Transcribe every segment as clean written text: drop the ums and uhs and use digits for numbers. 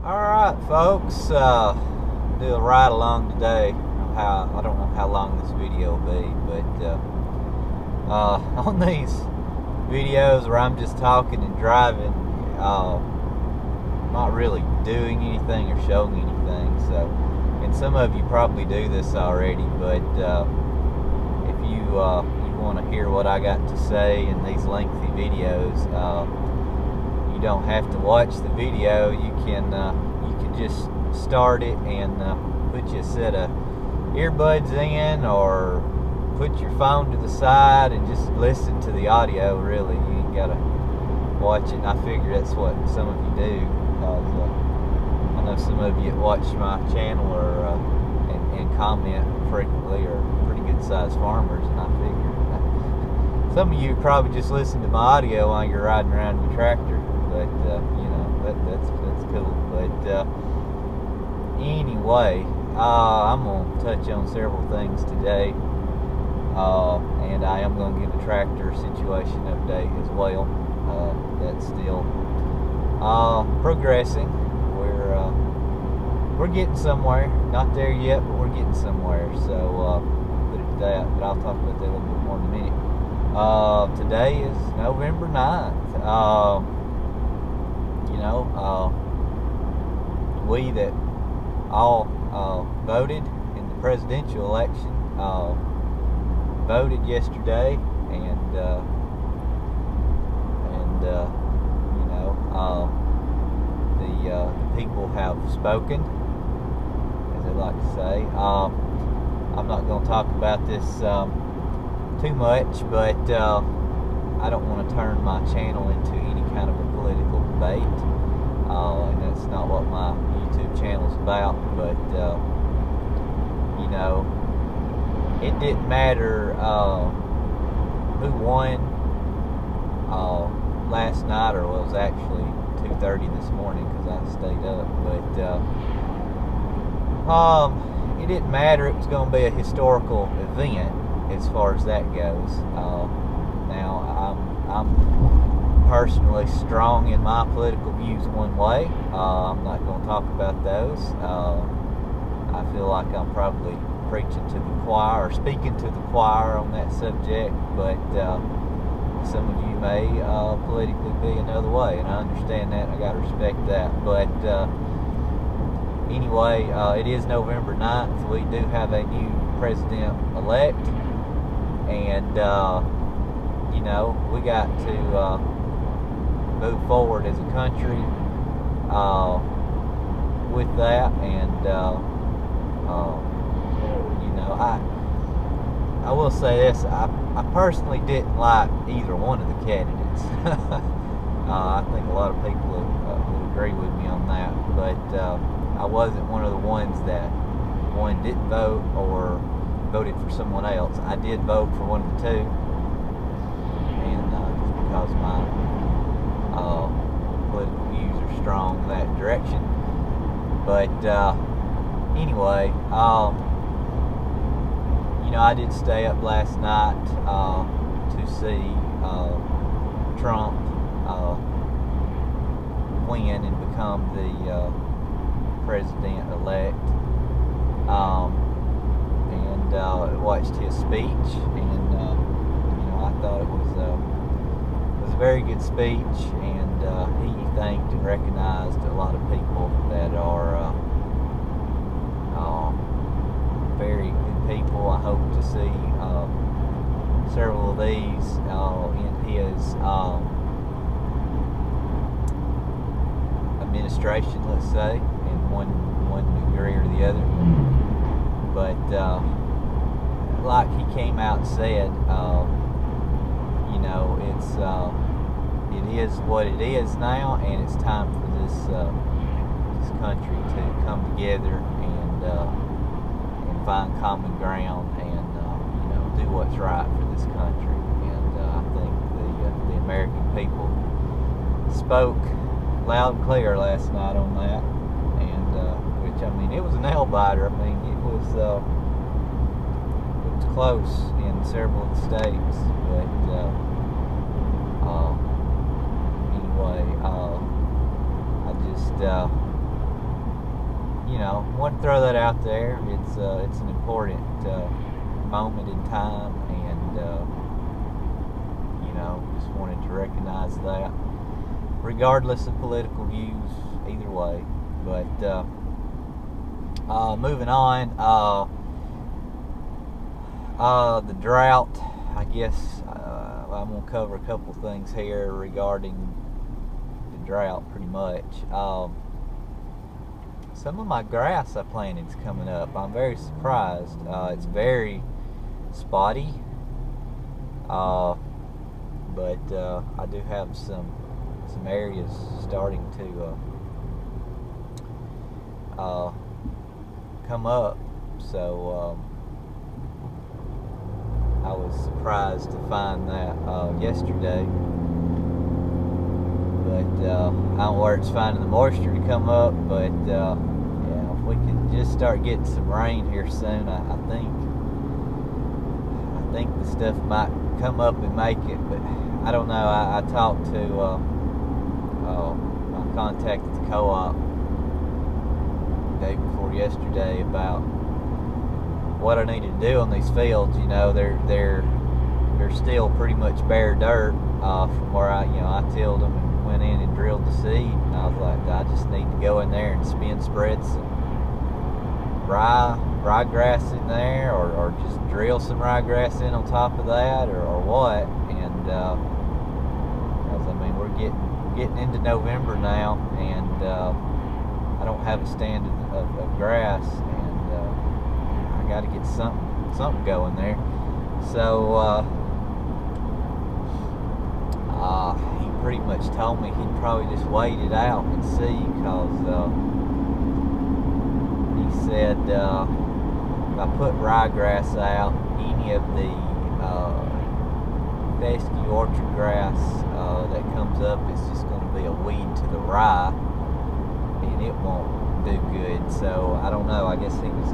Alright, folks, do a ride along today. I don't know how long this video will be, but on these videos where I'm just talking and driving, not really doing anything or showing anything, so, and some of you probably do this already, but if you want to hear what I got to say in these lengthy videos, you don't have to watch the video. You can just start it and put you a set of earbuds in, or put your phone to the side and just listen to the audio. Really, you ain't gotta watch it. And I figure that's what some of you do, because I know some of you that watch my channel and comment frequently are pretty good sized farmers, and I figure some of you probably just listen to my audio while you're riding around your tractor, but you know, that's cool. But anyway, I'm gonna touch on several things today, and I am gonna give a tractor situation update as well. That's still progressing. We're getting somewhere. Not there yet, but we're getting somewhere. So put it to that. But I'll talk about that a little bit more in a minute. Today is November 9th. We that all voted in the presidential election voted yesterday, and the people have spoken, as they like to say. I'm not going to talk about this too much, but I don't want to turn my channel into any kind of a political debate, and that's not what my YouTube channel is about. But it didn't matter who won last night, or it was actually 2:30 this morning because I stayed up. But it didn't matter. It was going to be a historical event as far as that goes. Now I'm personally strong in my political views one way. I'm not going to talk about those. I feel like I'm probably preaching to the choir, or speaking to the choir on that subject, but some of you may politically be another way, and I understand that, and I got to respect that. But anyway, it is November 9th. We do have a new president-elect, and we got to move forward as a country with that. And I will say this: I personally didn't like either one of the candidates. I think a lot of people would agree with me on that, but I wasn't one of the ones that one didn't vote or voted for someone else. I did vote for one of the two, and just because my political views are strong in that direction. But anyway, I did stay up last night to see Trump win and become the president-elect, and watched his speech, and I thought it was a very good speech, and he thanked and recognized a lot of people that are very good people. I hope to see several of these in his administration, let's say, in one degree or the other. But like he came out and said, it is what it is now, and it's time for this country to come together and find common ground, and do what's right for this country. And I think the American people spoke loud and clear last night on that, and which, it was a nail biter. It was close in several of the states, but anyway, I just you know, want to throw that out there. It's an important moment in time, and you know, just wanted to recognize that, regardless of political views, either way. But moving on, the drought. I guess I'm gonna cover a couple things here regarding the drought, pretty much. Some of my grass I planted is coming up. I'm very surprised. It's very spotty, but I do have some areas starting to come up. So I was surprised to find that yesterday. But I don't know where it's finding the moisture to come up, but yeah, if we can just start getting some rain here soon, I think the stuff might come up and make it. But I don't know. I talked to I contacted the co-op the day before yesterday about what I needed to do on these fields. You know, they're still pretty much bare dirt from where I tilled them and went in and drilled the seed. And I was like, I just need to go in there and spread some ryegrass in there, or just drill some ryegrass in on top of that, or what. And because I mean, we're getting into November now, and I don't have a stand of grass, and I got to get something going there. So he pretty much told me he'd probably just wait it out and see, because he said if I put ryegrass out, any of the fescue orchard grass that comes up is just going to be a weed to the rye, and it won't do good. So I don't know. I guess he was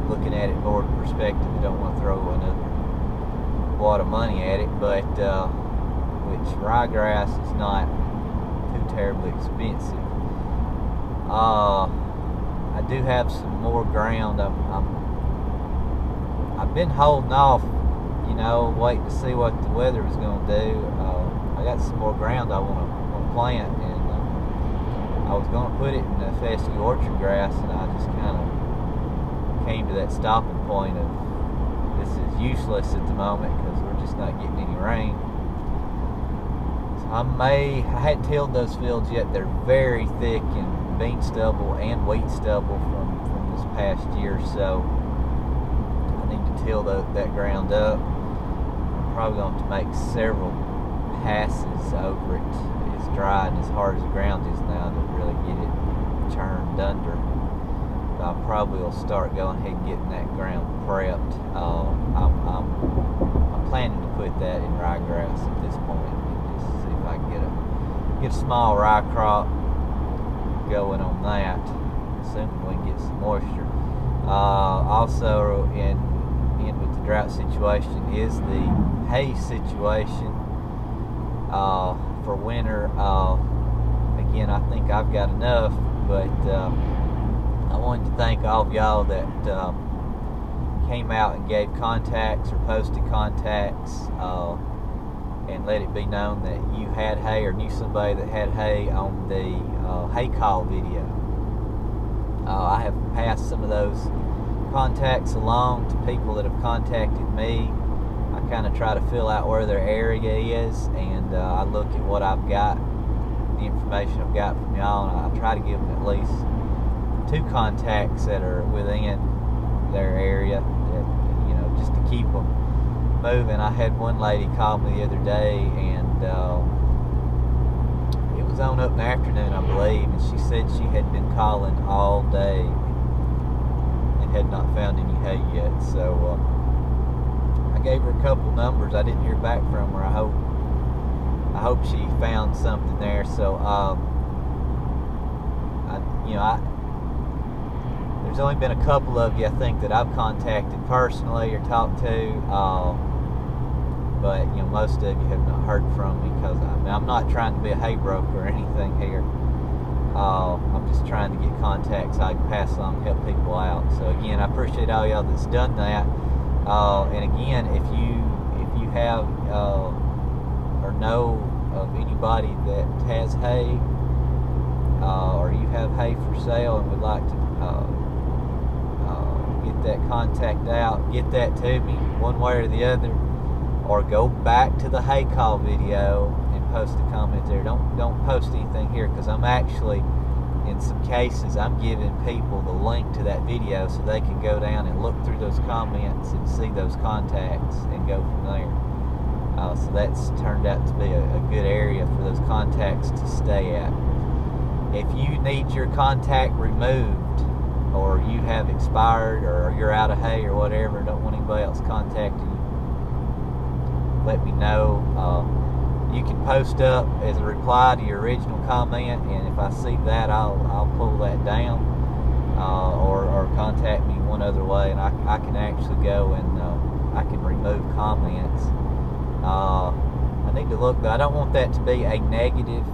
looking at it more in perspective. I don't want to throw another wad of money at it, but which ryegrass is not too terribly expensive. I do have some more ground. I've been holding off, you know, waiting to see what the weather was going to do. I got some more ground I want to plant, and I was going to put it in the fescue orchard grass, and I just kind of came to that stopping point of this is useless at the moment because we're just not getting any rain. So I hadn't tilled those fields yet. They're very thick in bean stubble and wheat stubble from this past year, so I need to till that ground up. I'm probably going to make several passes over it. It's dry and as hard as the ground is now to really get it churned under. I probably will start going ahead and getting that ground prepped. I'm planning to put that in ryegrass at this point, and just see if I can get a small rye crop going on that, assuming we can get some moisture. Also, in with the drought situation is the hay situation for winter. Again, I think I've got enough, but I wanted to thank all of y'all that came out and gave contacts or posted contacts and let it be known that you had hay or knew somebody that had hay on the hay call video. I have passed some of those contacts along to people that have contacted me. I kind of try to fill out where their area is, and I look at what I've got, the information I've got from y'all, and I try to give them at least 2 contacts that are within their area, that, you know, just to keep them moving. I had one lady call me the other day, and it was on up in the afternoon, I believe, and she said she had been calling all day and had not found any hay yet. So I gave her a couple numbers. I didn't hear back from her. I hope she found something there. So there's only been a couple of you, I think, that I've contacted personally or talked to, but most of you have not heard from me, because I'm not trying to be a hay broker or anything here. I'm just trying to get contacts I can pass along and help people out. So again, I appreciate all y'all that's done that. And again, if you have or know of anybody that has hay, or you have hay for sale and would like to get that contact out, get that to me one way or the other, or go back to the hay call video and post a comment there. Don't post anything here, because I'm actually, in some cases, I'm giving people the link to that video so they can go down and look through those comments and see those contacts and go from there. So that's turned out to be a good area for those contacts to stay at. If you need your contact removed, or you have expired, or you're out of hay or whatever, don't want anybody else contacting you, let me know. You can post up as a reply to your original comment, and if I see that, I'll pull that down, or contact me one other way, and I can actually go and I can remove comments. I need to look, but I don't want that to be a negative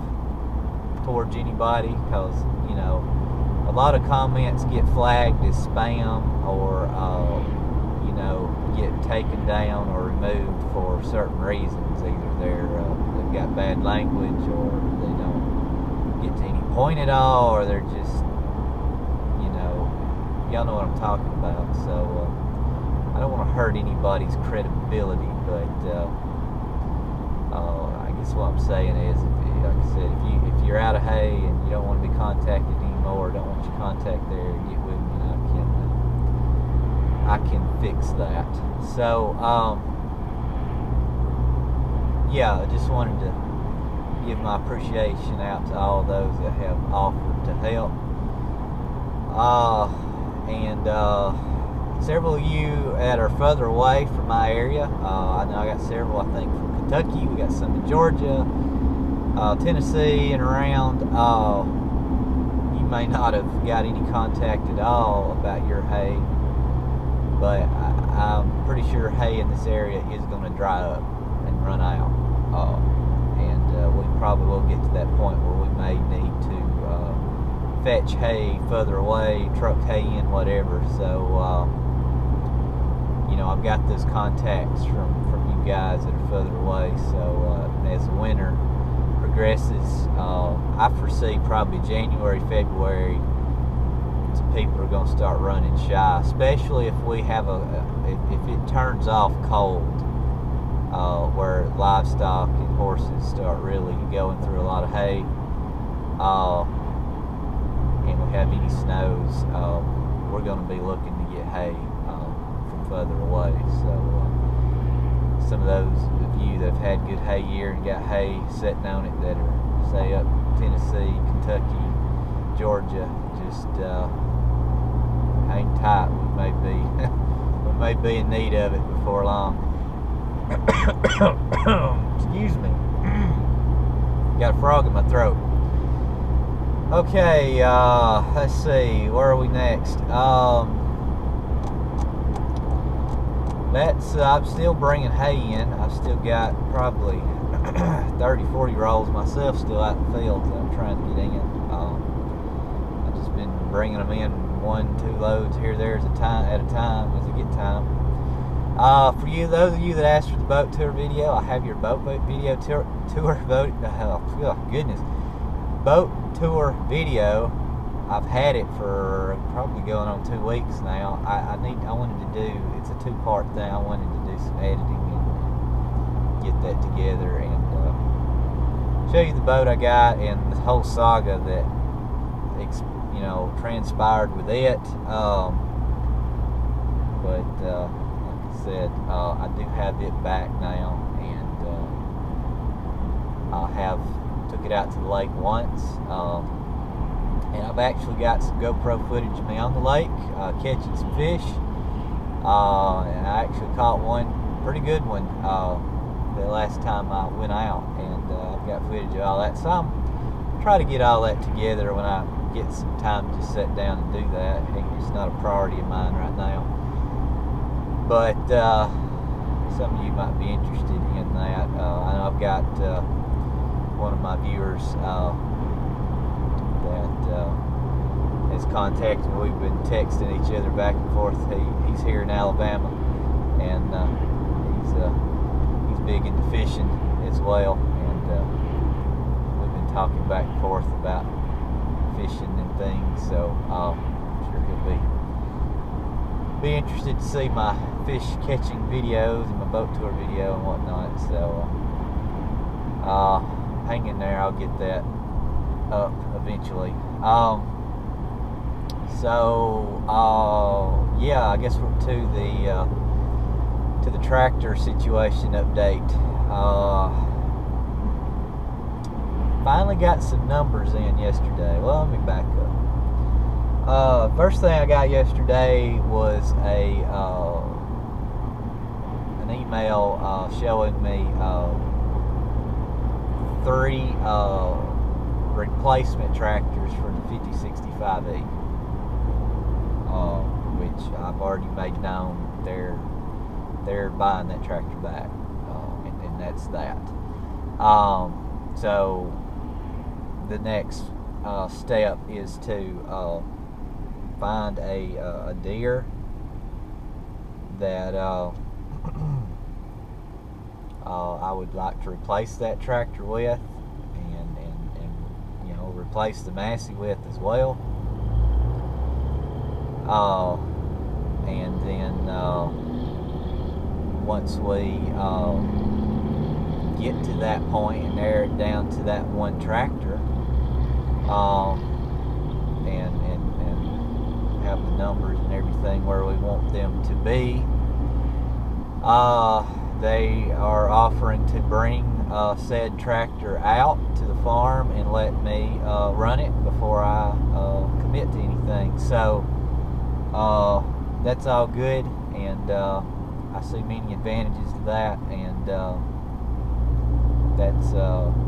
towards anybody, because you know, a lot of comments get flagged as spam, or you know, get taken down or removed for certain reasons. Either they've got bad language, or they don't get to any point at all, or they're just, you know, y'all know what I'm talking about. So I don't want to hurt anybody's credibility, but I guess what I'm saying is, like I said, if you're out of hay and you don't want to be contacted anymore, don't want your contact there, get with me and I can fix that. So yeah, I just wanted to give my appreciation out to all those that have offered to help. And several of you that are further away from my area, I know I got several, I think, from Kentucky, we got some in Georgia, Tennessee, and around. You may not have got any contact at all about your hay, but I'm pretty sure hay in this area is going to dry up and run out, and we probably will get to that point where we may need to fetch hay further away, truck hay in, whatever. So you know, I've got those contacts from you guys that are further away. So as the winter progresses, I foresee probably January, February, people are going to start running shy, especially if we have if it turns off cold, where livestock and horses start really going through a lot of hay, and we have any snows, we're going to be looking to get hay from further away. So some of those of you that have had good hay year and got hay sitting on it, that are, say, up Tennessee, Kentucky, Georgia, just hang tight. We may be in need of it before long. Excuse me. Got a frog in my throat. Okay, let's see, where are we next? I'm still bringing hay in. I've still got probably 30-40 rolls myself still out in the field that I'm trying to get in. I've just been bringing them in 1-2 loads here, there at a time as I get time. For you, those of you that asked for the boat tour video, I have your boat video tour boat tour video. I've had it for probably going on 2 weeks now. I wanted to do, it's a 2-part thing. I wanted to do some editing and get that together and show you the boat I got and the whole saga that transpired with it. But like I said, I do have it back now, and I have took it out to the lake once. And I've actually got some GoPro footage of me on the lake catching some fish, and I actually caught one pretty good one the last time I went out, and I've got footage of all that. So I'm try to get all that together when I get some time to just sit down and do that. It's not a priority of mine right now, but some of you might be interested in that. I know I've got one of my viewers that has contacted me. We've been texting each other back and forth. He's here in Alabama, and he's big into fishing as well, and we've been talking back and forth about fishing and things. So I'm sure he'll be interested to see my fish catching videos and my boat tour video and whatnot. So hang in there, I'll get that up eventually. Yeah, I guess we're to the tractor situation update. Finally got some numbers in yesterday. Well, let me back up. First thing I got yesterday was an email showing me 3 replacement tractors for the 5065E, which I've already made known they're buying that tractor back, and that's that. So the next step is to find a Deere that I would like to replace that tractor with, and you know, replace the Massey with as well. And then once we get to that point and narrow it down to that one tractor, and have the numbers and everything where we want them to be, they are offering to bring said tractor out to the farm and let me run it before I commit to anything. So that's all good, and I see many advantages to that, and that's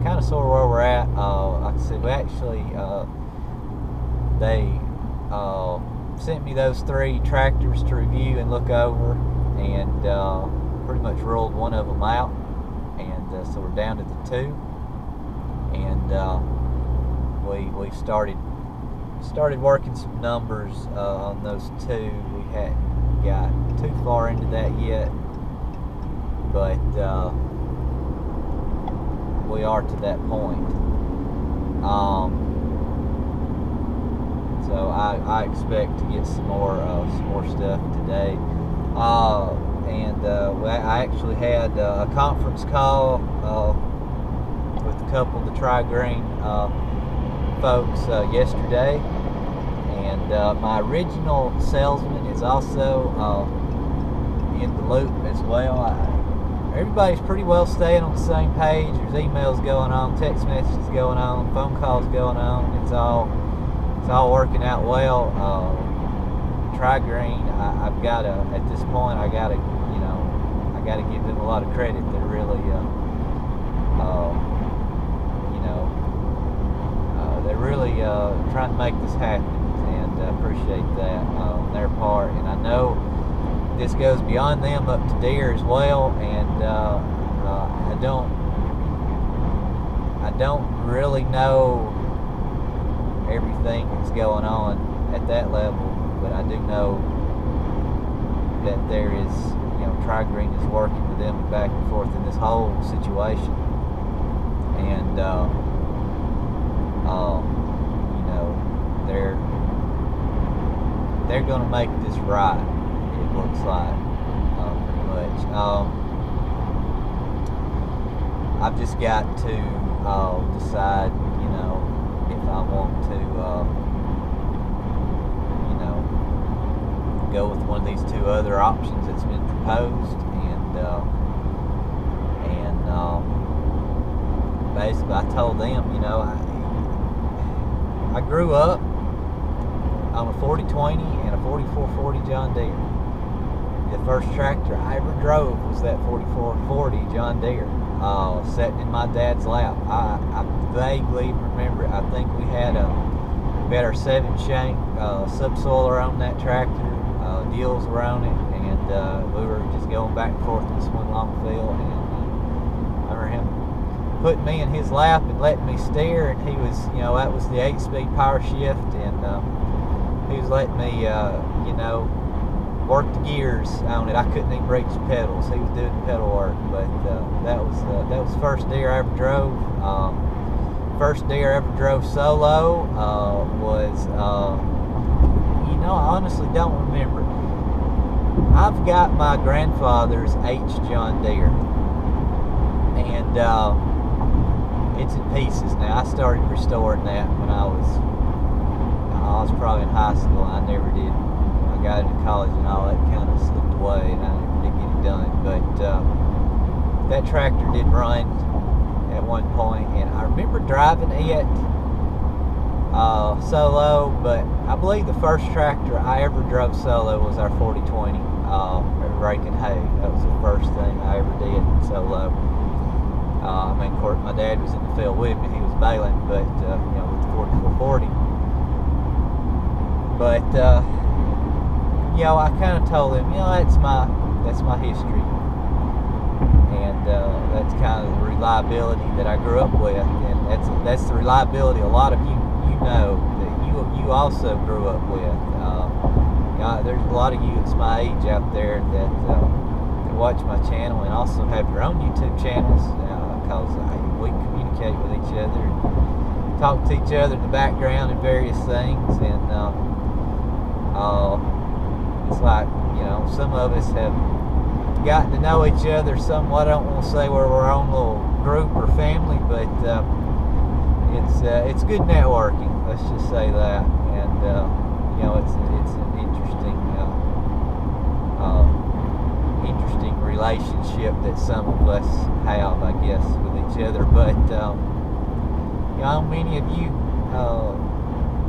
kind of sort of where we're at. Like I said, we actually they sent me those 3 tractors to review and look over, and pretty much ruled one of them out, and so we're down to the 2, and we've started working some numbers on those 2. We hadn't got too far into that yet, but we are to that point. So I expect to get some more stuff today. And I actually had a conference call with a couple of the Tri-Green folks yesterday, and my original salesman is also in the loop as well. Everybody's pretty well staying on the same page. There's emails going on, text messages going on, phone calls going on. It's all working out well. Tri-Green, I've got to, at this point, I got to give them a lot of credit. They're really, they're really trying to make this happen, and I appreciate that on their part. And I know this goes beyond them up to Deere as well, and I don't really know everything that's going on at that level, but I do know that there is, Tri-Green is working with them back and forth in this whole situation, and they're going to make this right. It looks like pretty much. I've just got to decide, if I want to, go with one of these 2 other options that's been proposed, and basically I told them, I grew up on a 4020 and a 4440 John Deere. The first tractor I ever drove was that 4440 John Deere, sitting in my dad's lap. I vaguely remember it. I think we had our 7-shank subsoiler on that tractor. Deals were on it, and we were just going back and forth in this one long field, and I remember him putting me in his lap and letting me steer, and he was, you know, that was the 8-speed power shift, and he was letting me, you know, work the gears on it. I couldn't even reach the pedals. He was doing the pedal work, but that was the first Deere I ever drove. First Deere I ever drove solo was, you know, I honestly don't remember. I've got my grandfather's H John Deere, and it's in pieces now. I started restoring that when I was probably in high school. I never did. I got into college and all that kind of slipped away, and I never did get it done. But that tractor did run at one point, and I remember driving it solo. But I believe the first tractor I ever drove solo was our 4020, raking hay. That was the first thing I ever did solo. I mean, of course, my dad was in the field with me. He was baling, but you know, with the 4440. But you know, I kind of told him, you know, that's my history, and that's kind of the reliability that I grew up with, and that's the reliability a lot of you know that you also grew up with. You know, there's a lot of you that's my age out there that watch my channel and also have your own YouTube channels, because we communicate with each other and talk to each other in the background and various things, and it's like, you know, some of us have gotten to know each other somewhat. I don't want to say we're our own little group or family, but it's good networking. Let's just say that, and you know, it's an interesting relationship that some of us have, I guess, with each other. But you know, how many of you?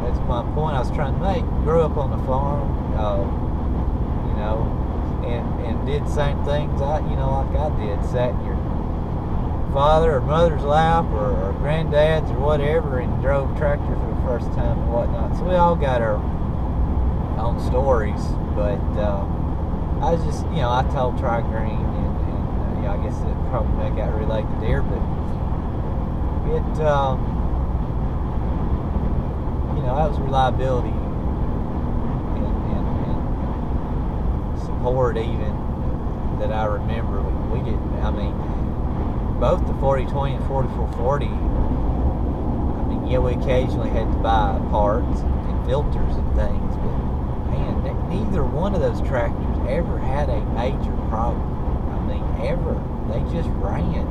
That's my point I was trying to make. Grew up on a farm, you know, and did the same things like I did. Sat in your father or mother's lap or granddad's or whatever, and drove tractor for the first time and whatnot. So we all got our own stories. But I was just, you know, I told Tri Green, and you know, I guess it probably got related to Deere, but it. You know, that was reliability and support even that I remember. We didn't, I mean, both the 4020 and 4440, I mean, yeah, we occasionally had to buy parts and filters and things, but man, neither one of those tractors ever had a major problem. I mean, ever. They just ran.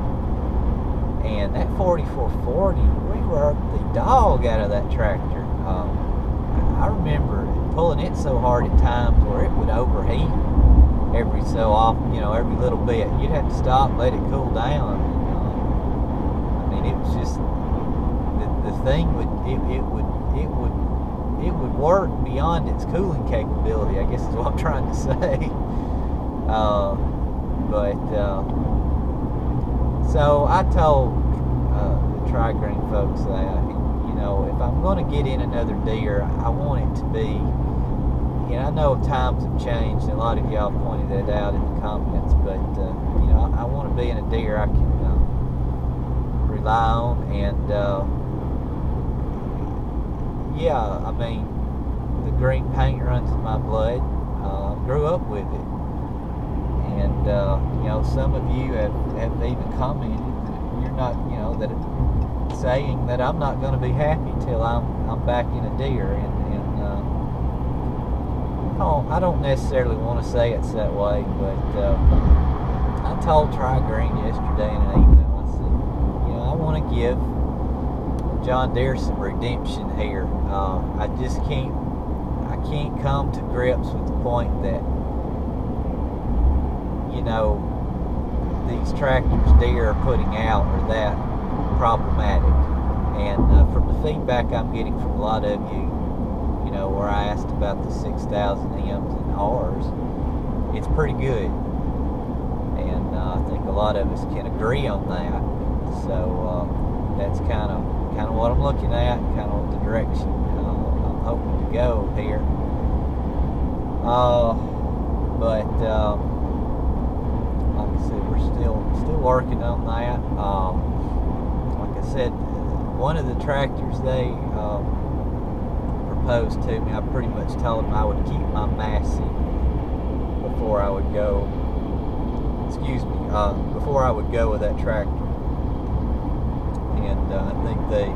And that 4440, we worked the dog out of that tractor. I remember pulling it so hard at times where it would overheat every so often, you know, every little bit. You'd have to stop, let it cool down. I mean, it was just the thing would work beyond its cooling capability, I guess is what I'm trying to say. So I told the Tri Green folks that, you know, if I'm going to get in another Deere, I want it to be, you know, I know times have changed, and a lot of y'all pointed that out in the comments, but, you know, I want to be in a Deere I can rely on, and, yeah, I mean, the green paint runs in my blood. Grew up with it, and, you know, some of you have even commented that you're not, you know, that saying that I'm not going to be happy till I'm back in a Deere, and I don't necessarily want to say it's that way, but I told Tri Green yesterday in an email, I said, you know, I want to give John Deere some redemption here. I can't come to grips with the point that, you know, these tractors Deere are putting out are that problematic. And from the feedback I'm getting from a lot of you, you know, where I asked about the 6000 M's and R's, it's pretty good. And I think a lot of us can agree on that. So that's kind of what I'm looking at, kind of the direction I'm hoping to go here. But like I said, we're still working on that. I said, one of the tractors they proposed to me, I pretty much told them I would keep my Massey before I would go. Before I would go with that tractor, and I think they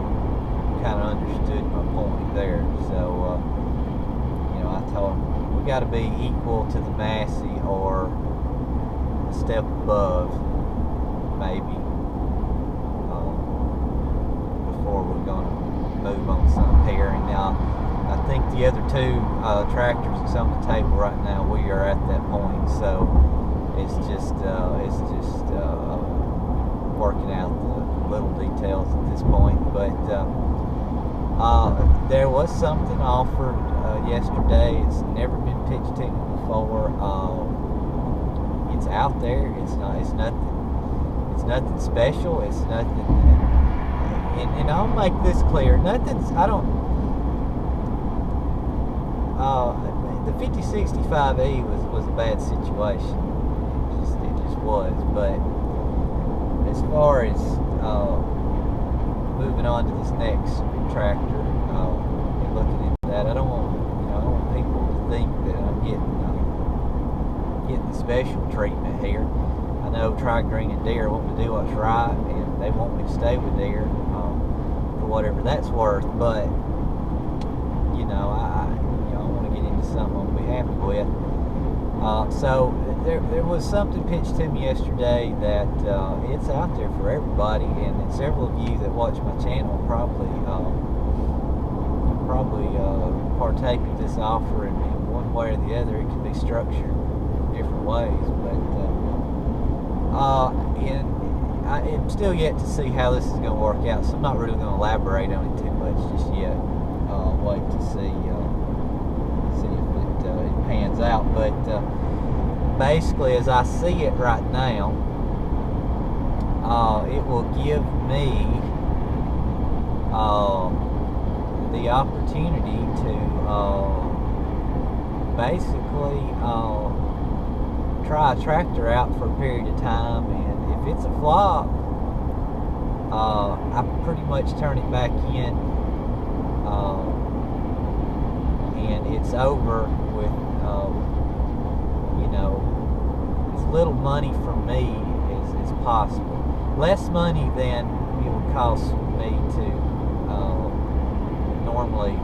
kind of understood my point there. So, I told them we got to be equal to the Massey or a step above, maybe, before we're going to move on some pairing. Now, I think the other two tractors that's on the table right now, we are at that point. So it's just working out the little details at this point. But there was something offered yesterday. It's never been pitched to me before. It's out there. It's nothing special. It's nothing. And I'll make this clear. The 5065E was a bad situation. It just was. But as far as moving on to this next tractor and looking into that, I don't want people to think that I'm getting the special treatment here. I know Tri-Green and Deere want to do what's right, and they want me to stay with Deere for whatever that's worth. But I want to get into something I'm gonna be happy with. So there was something pitched to me yesterday that it's out there for everybody, and several of you that watch my channel probably partake of this offer in one way or the other. It can be structured in different ways, but I'm still yet to see how this is going to work out, so I'm not really going to elaborate on it too much just yet. Wait to see if it pans out. But basically, as I see it right now, it will give me the opportunity to basically try a tractor out for a period of time, and if it's a flop, I pretty much turn it back in, and it's over with as little money from me as possible. Less money than it would cost me to normally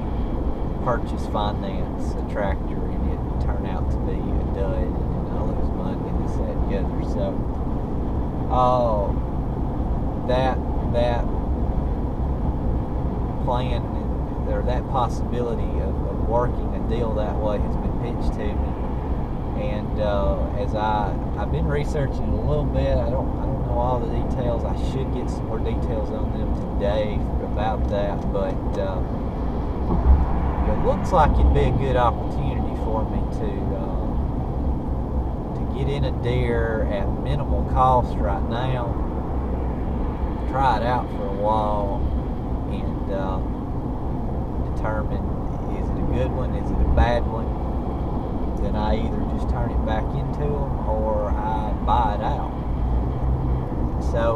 purchase, finance a tractor, and it turn out to be a dud, and I lose money and this, that, and the other. So that plan, or that possibility of working a deal that way has been pitched to me. And as I've been researching a little bit, I don't know all the details. I should get some more details on them today about that, but it looks like it'd be a good opportunity for me to get in a Deere at minimal cost right now, try it out for a while, and determine, is it a good one, is it a bad one? Then I either just turn it back into them or I buy it out. So,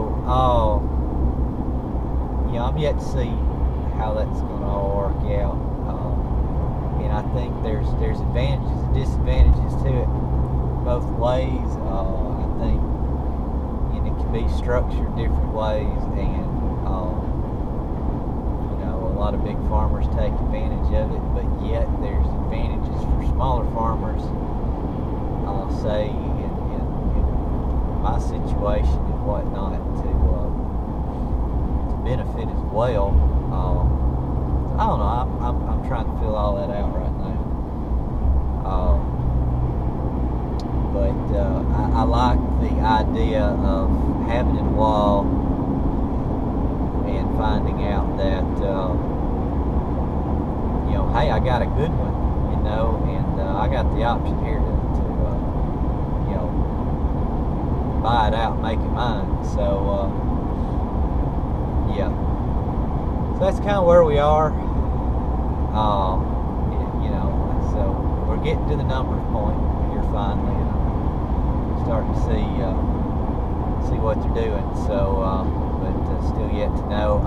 I'm yet to see how that's going to all work out. And I think there's advantages and disadvantages to it both ways. I think it can be structured different ways, and a lot of big farmers take advantage of it, but yet there's advantages for smaller farmers, say in my situation and whatnot, to benefit as well. I don't know, I'm trying to fill all that out right now. But I like the idea of having it a while and finding out that hey, I got a good one, and I got the option here to buy it out and make it mine. So yeah, so that's kind of where we are. So we're getting to the numbers point here finally, and I'm starting to see what they're doing. So but still yet to know.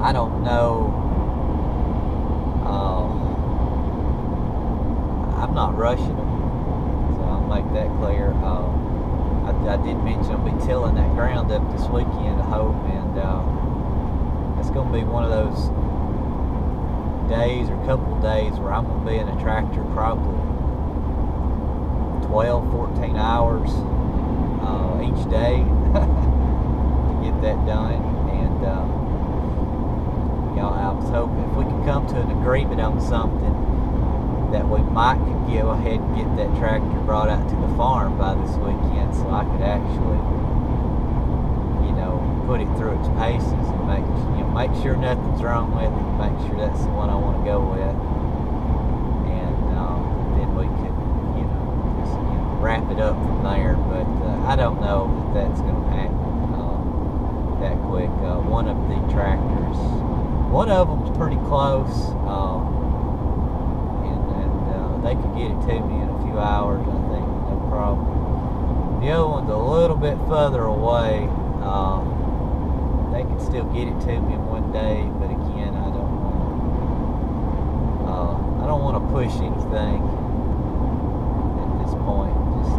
I don't know. I'm not rushing them, so I'll make that clear. I did mention I'll be tilling that ground up this weekend, I hope, and it's going to be one of those days or couple of days where I'm going to be in a tractor probably 12, 14 hours each day to get that done. And I was hoping if we could come to an agreement on something that we might could go ahead and get that tractor brought out to the farm by this weekend, so I could actually, put it through its paces and make sure nothing's wrong with it, make sure that's the one I want to go with, and then we could, just wrap it up from there. But I don't know if that's going to happen that quick. One of the tractors, one of them's pretty close, and they could get it to me in a few hours, I think, no problem. The other one's a little bit further away. They could still get it to me in one day, but again, I don't want to push anything at this point. Just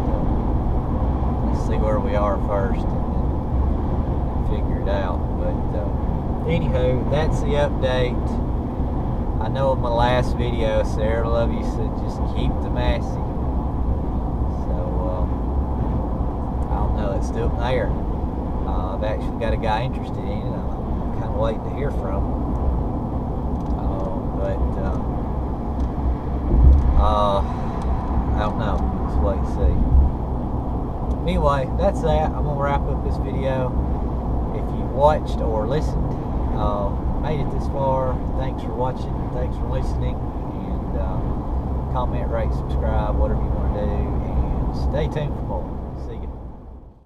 let's see where we are first and figure it out. But anywho, that's the update. I know in my last video, Sarah Love you said just keep the Massey. So I don't know, it's still there. I've actually got a guy interested in it. I'm kind of waiting to hear from him. But I don't know. Let's wait and see. Anyway, that's that. I'm going to wrap up this video. If you watched or listened, made it this far, thanks for watching. Thanks for listening. And comment, rate, subscribe, whatever you want to do. And stay tuned for more.